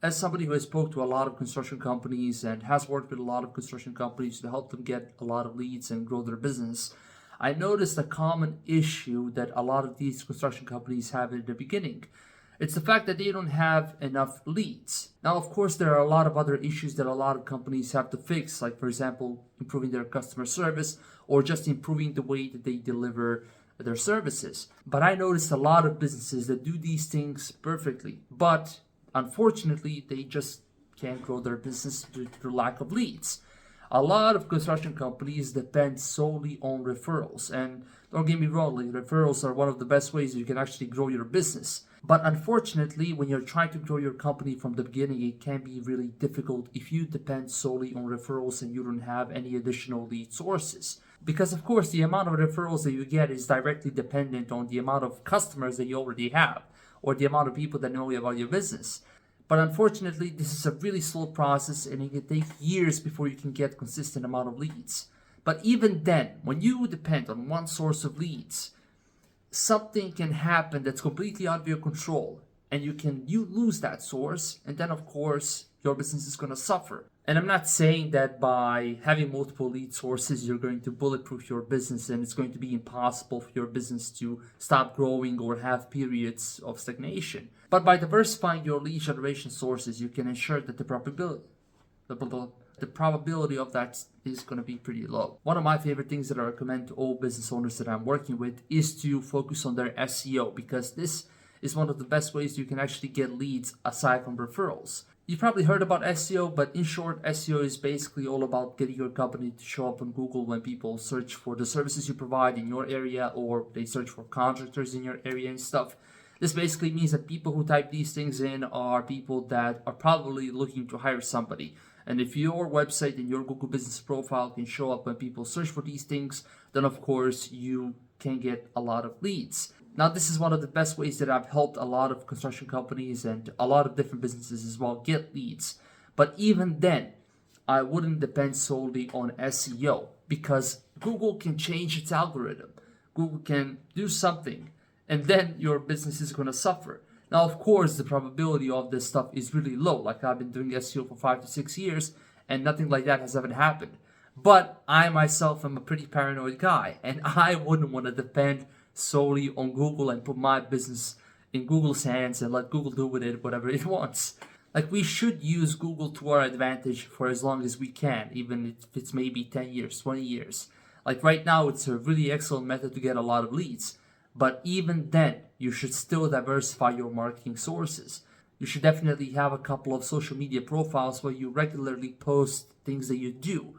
As somebody who has spoke to a lot of construction companies and has worked with a lot of construction companies to help them get a lot of leads and grow their business, I noticed a common issue that a lot of these construction companies have in the beginning. It's the fact that they don't have enough leads. Now, of course, there are a lot of other issues that a lot of companies have to fix, like, for example, improving their customer service or just improving the way that they deliver their services. But I noticed a lot of businesses that do these things perfectly, but unfortunately, they just can't grow their business due to the lack of leads. A lot of construction companies depend solely on referrals. And don't get me wrong, like, referrals are one of the best ways you can actually grow your business. But unfortunately, when you're trying to grow your company from the beginning, it can be really difficult if you depend solely on referrals and you don't have any additional lead sources. Because of course, the amount of referrals that you get is directly dependent on the amount of customers that you already have or the amount of people that know about your business. But unfortunately, this is a really slow process and it can take years before you can get consistent amount of leads. But even then, when you depend on one source of leads, something can happen that's completely out of your control and you lose that source, and then of course your business is going to suffer. And I'm not saying that by having multiple lead sources you're going to bulletproof your business and it's going to be impossible for your business to stop growing or have periods of stagnation. But by diversifying your lead generation sources, you can ensure that the probability of that is going to be pretty low. One of my favorite things that I recommend to all business owners that I'm working with is to focus on their SEO, because this is one of the best ways you can actually get leads aside from referrals. You've probably heard about SEO, but in short, SEO is basically all about getting your company to show up on Google when people search for the services you provide in your area, or they search for contractors in your area and stuff. This basically means that people who type these things in are people that are probably looking to hire somebody. And if your website and your Google business profile can show up when people search for these things, then of course you can get a lot of leads. Now, this is one of the best ways that I've helped a lot of construction companies and a lot of different businesses as well get leads. But even then, I wouldn't depend solely on SEO, because Google can change its algorithm. Google can do something, and then your business is going to suffer. Now, of course, the probability of this stuff is really low. Like, I've been doing SEO for 5 to 6 years, and nothing like that has ever happened. But I myself am a pretty paranoid guy, and I wouldn't want to depend solely on Google and put my business in Google's hands and let Google do with it whatever it wants. Like, we should use Google to our advantage for as long as we can, even if it's maybe 10 years, 20 years. Like, right now, it's a really excellent method to get a lot of leads. But even then, you should still diversify your marketing sources. You should definitely have a couple of social media profiles where you regularly post things that you do.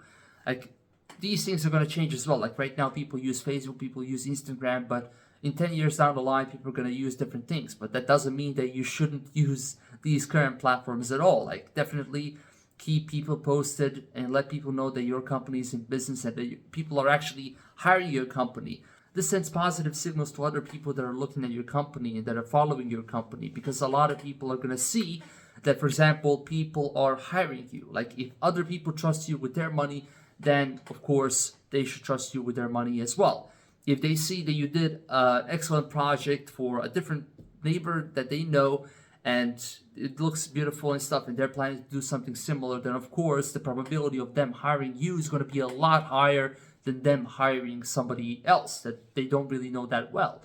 Like, these things are going to change as well. Like, right now, people use Facebook, people use Instagram, but in 10 years down the line, people are going to use different things. But that doesn't mean that you shouldn't use these current platforms at all. Like, definitely keep people posted and let people know that your company is in business and that people are actually hiring your company. This sends positive signals to other people that are looking at your company and that are following your company, because a lot of people are going to see that, for example, people are hiring you. Like, if other people trust you with their money, then of course they should trust you with their money as well. If they see that you did an excellent project for a different neighbor that they know and it looks beautiful and stuff, and they're planning to do something similar, then of course the probability of them hiring you is going to be a lot higher than them hiring somebody else that they don't really know that well.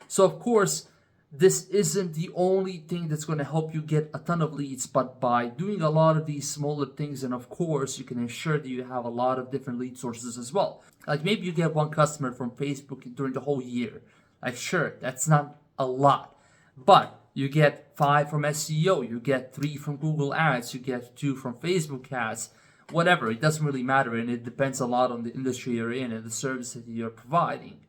So of course, this isn't the only thing that's going to help you get a ton of leads, but by doing a lot of these smaller things, and of course, you can ensure that you have a lot of different lead sources as well. Like, maybe you get one customer from Facebook during the whole year. Like, sure, that's not a lot, but you get 5 from SEO, you get 3 from Google Ads, you get 2 from Facebook Ads, whatever. It doesn't really matter, and it depends a lot on the industry you're in and the service that you're providing.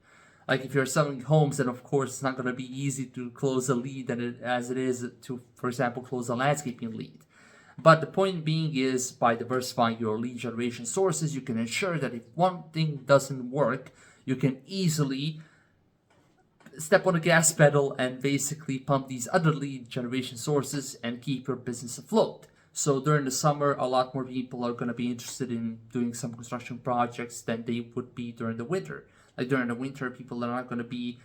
Like, if you're selling homes, then of course it's not going to be easy to close a lead as it is to, for example, close a landscaping lead. But the point being is, by diversifying your lead generation sources, you can ensure that if one thing doesn't work, you can easily step on the gas pedal and basically pump these other lead generation sources and keep your business afloat. So during the summer, a lot more people are going to be interested in doing some construction projects than they would be during the winter. Like, during the winter, people are not going to be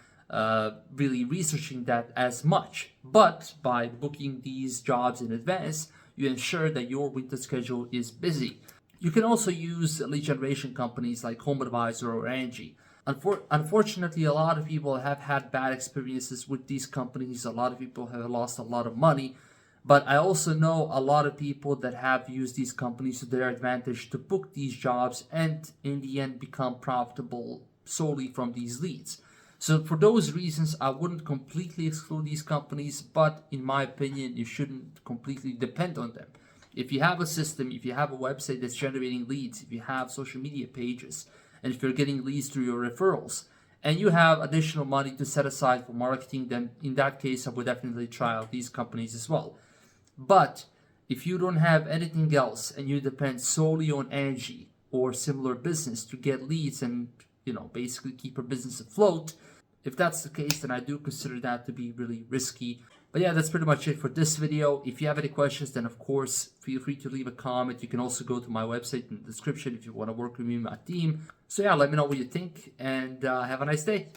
really researching that as much. But by booking these jobs in advance, you ensure that your winter schedule is busy. You can also use lead generation companies like HomeAdvisor or Angie. Unfortunately, a lot of people have had bad experiences with these companies. A lot of people have lost a lot of money. But I also know a lot of people that have used these companies to their advantage to book these jobs and in the end become profitable solely from these leads. So for those reasons, I wouldn't completely exclude these companies, but in my opinion, you shouldn't completely depend on them. If you have a system, if you have a website that's generating leads, if you have social media pages, and if you're getting leads through your referrals, and you have additional money to set aside for marketing, then in that case, I would definitely try out these companies as well. But if you don't have anything else and you depend solely on Angie or similar business to get leads and basically keep your business afloat, if that's the case, then I do consider that to be really risky. But yeah, that's pretty much it for this video. If you have any questions, then of course, feel free to leave a comment. You can also go to my website in the description if you want to work with me and my team. So yeah, let me know what you think, and have a nice day.